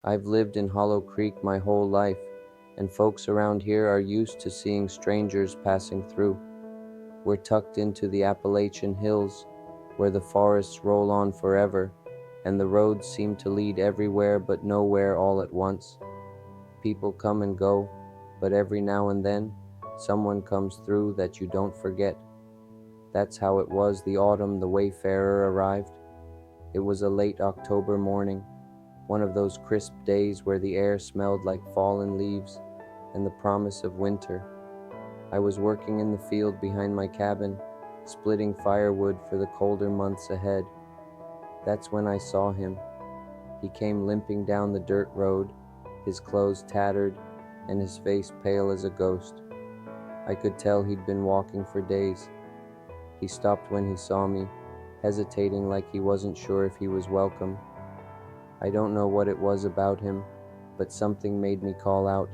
I've lived in Hollow Creek my whole life, and folks around here are used to seeing strangers passing through. We're tucked into the Appalachian Hills, where the forests roll on forever, and the roads seem to lead everywhere but nowhere all at once. People come and go, but every now and then, someone comes through that you don't forget. That's how it was the autumn the wayfarer arrived. It was a late October morning, one of those crisp days where the air smelled like fallen leaves and the promise of winter. I was working in the field behind my cabin, splitting firewood for the colder months ahead. That's when I saw him. He came limping down the dirt road, his clothes tattered and his face pale as a ghost. I could tell he'd been walking for days. He stopped when he saw me, hesitating like he wasn't sure if he was welcome. I don't know what it was about him, but something made me call out,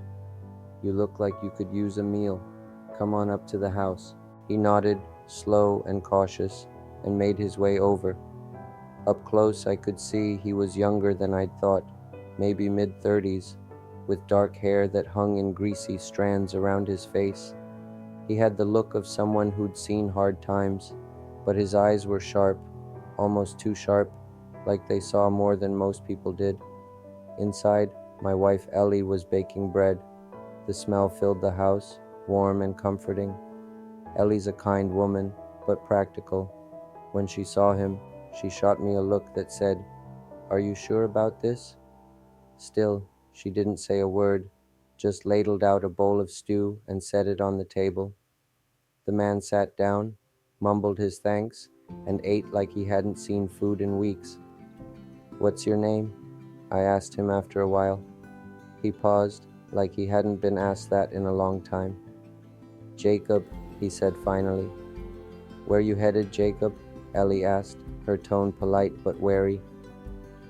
"You look like you could use a meal. Come on up to the house." He nodded, slow and cautious, and made his way over. Up close I could see he was younger than I'd thought, maybe mid-30s, with dark hair that hung in greasy strands around his face. He had the look of someone who'd seen hard times, but his eyes were sharp, almost too sharp, like they saw more than most people did. Inside, my wife Ellie was baking bread. The smell filled the house, warm and comforting. Ellie's a kind woman, but practical. When she saw him, she shot me a look that said, "Are you sure about this?" Still, she didn't say a word, just ladled out a bowl of stew and set it on the table. The man sat down, mumbled his thanks, and ate like he hadn't seen food in weeks. "What's your name?" I asked him after a while. He paused, like he hadn't been asked that in a long time. "Jacob," he said finally. "Where you headed, Jacob?" Ellie asked, her tone polite but wary.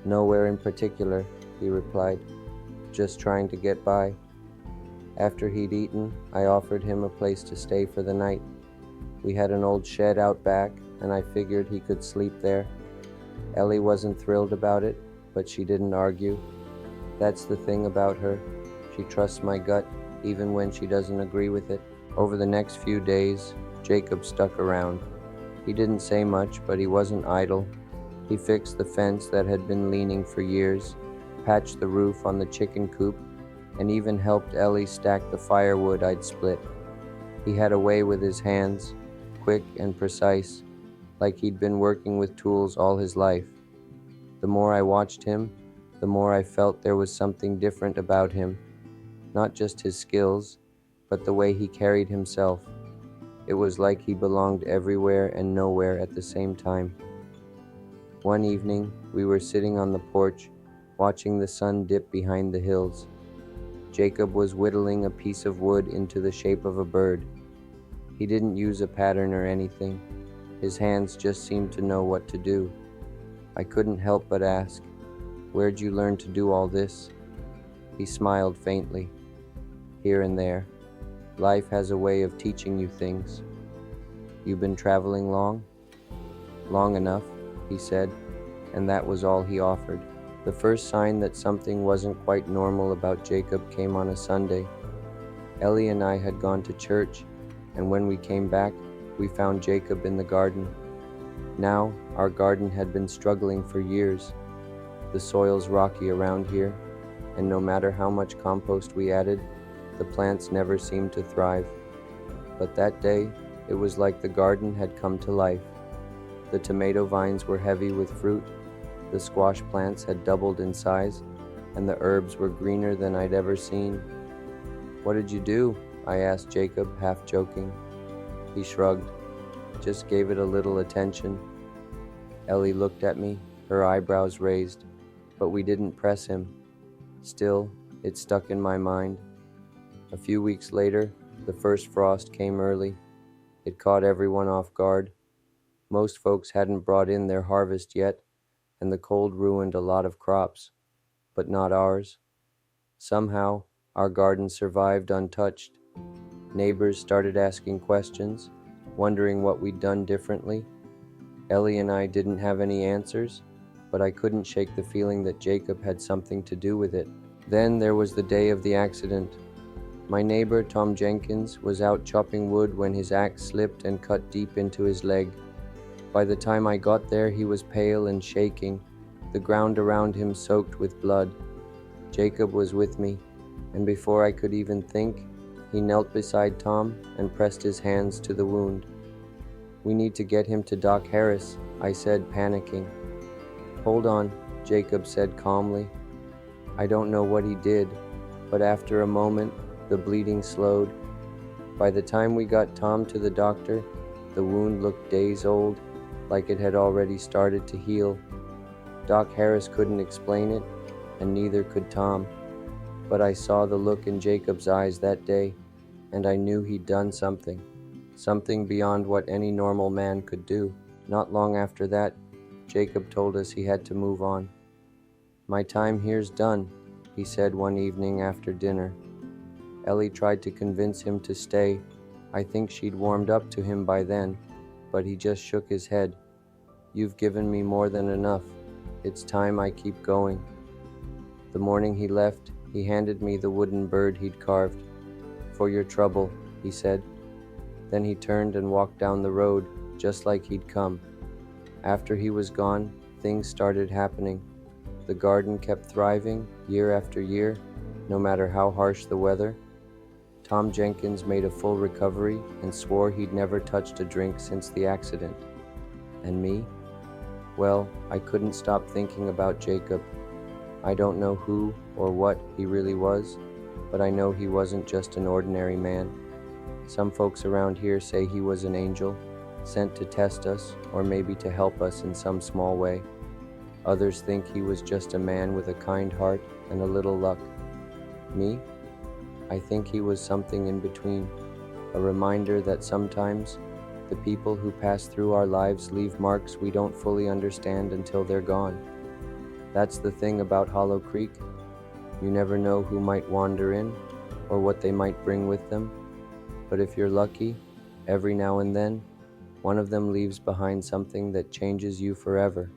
"Nowhere in particular," he replied. "Just trying to get by." After he'd eaten, I offered him a place to stay for the night. We had an old shed out back, and I figured he could sleep there. Ellie wasn't thrilled about it, but she didn't argue. That's the thing about her. She trusts my gut, even when she doesn't agree with it. Over the next few days, Jacob stuck around. He didn't say much, but he wasn't idle. He fixed the fence that had been leaning for years, patched the roof on the chicken coop, and even helped Ellie stack the firewood I'd split. He had a way with his hands, quick and precise, like he'd been working with tools all his life. The more I watched him, the more I felt there was something different about him. Not just his skills, but the way he carried himself. It was like he belonged everywhere and nowhere at the same time. One evening, we were sitting on the porch, watching the sun dip behind the hills. Jacob was whittling a piece of wood into the shape of a bird. He didn't use a pattern or anything. His hands just seemed to know what to do. I couldn't help but ask, "Where'd you learn to do all this?" He smiled faintly. "Here and there. Life has a way of teaching you things." "You've been traveling long?" "Long enough," he said, and that was all he offered. The first sign that something wasn't quite normal about Jacob came on a Sunday. Ellie and I had gone to church, and when we came back, we found Jacob in the garden. Now, our garden had been struggling for years. The soil's rocky around here, and no matter how much compost we added, the plants never seemed to thrive. But that day, it was like the garden had come to life. The tomato vines were heavy with fruit, the squash plants had doubled in size, and the herbs were greener than I'd ever seen. "What did you do?" I asked Jacob, half joking. He shrugged, "Just gave it a little attention." Ellie looked at me, her eyebrows raised, but we didn't press him. Still, it stuck in my mind. A few weeks later, the first frost came early. It caught everyone off guard. Most folks hadn't brought in their harvest yet, and the cold ruined a lot of crops, but not ours. Somehow, our garden survived untouched. Neighbors started asking questions, wondering what we'd done differently. Ellie and I didn't have any answers, but I couldn't shake the feeling that Jacob had something to do with it. Then there was the day of the accident. My neighbor, Tom Jenkins, was out chopping wood when his axe slipped and cut deep into his leg. By the time I got there, he was pale and shaking, the ground around him soaked with blood. Jacob was with me, and before I could even think, he knelt beside Tom and pressed his hands to the wound. "We need to get him to Doc Harris," I said, panicking. "Hold on," Jacob said calmly. I don't know what he did, but after a moment, the bleeding slowed. By the time we got Tom to the doctor, the wound looked days old, like it had already started to heal. Doc Harris couldn't explain it, and neither could Tom. But I saw the look in Jacob's eyes that day, and I knew he'd done something beyond what any normal man could do. Not long after that, Jacob told us he had to move on. "My time here's done," he said one evening after dinner. Ellie tried to convince him to stay. I think she'd warmed up to him by then, but he just shook his head. "You've given me more than enough. It's time I keep going." The morning he left, he handed me the wooden bird he'd carved. "For your trouble," he said. Then he turned and walked down the road, just like he'd come. After he was gone, things started happening. The garden kept thriving year after year, no matter how harsh the weather. Tom Jenkins made a full recovery and swore he'd never touched a drink since the accident. And me? Well, I couldn't stop thinking about Jacob. I don't know who or what he really was, but I know he wasn't just an ordinary man. Some folks around here say he was an angel, sent to test us or maybe to help us in some small way. Others think he was just a man with a kind heart and a little luck. Me? I think he was something in between, a reminder that sometimes the people who pass through our lives leave marks we don't fully understand until they're gone. That's the thing about Hollow Creek. You never know who might wander in or what they might bring with them. But if you're lucky, every now and then, one of them leaves behind something that changes you forever.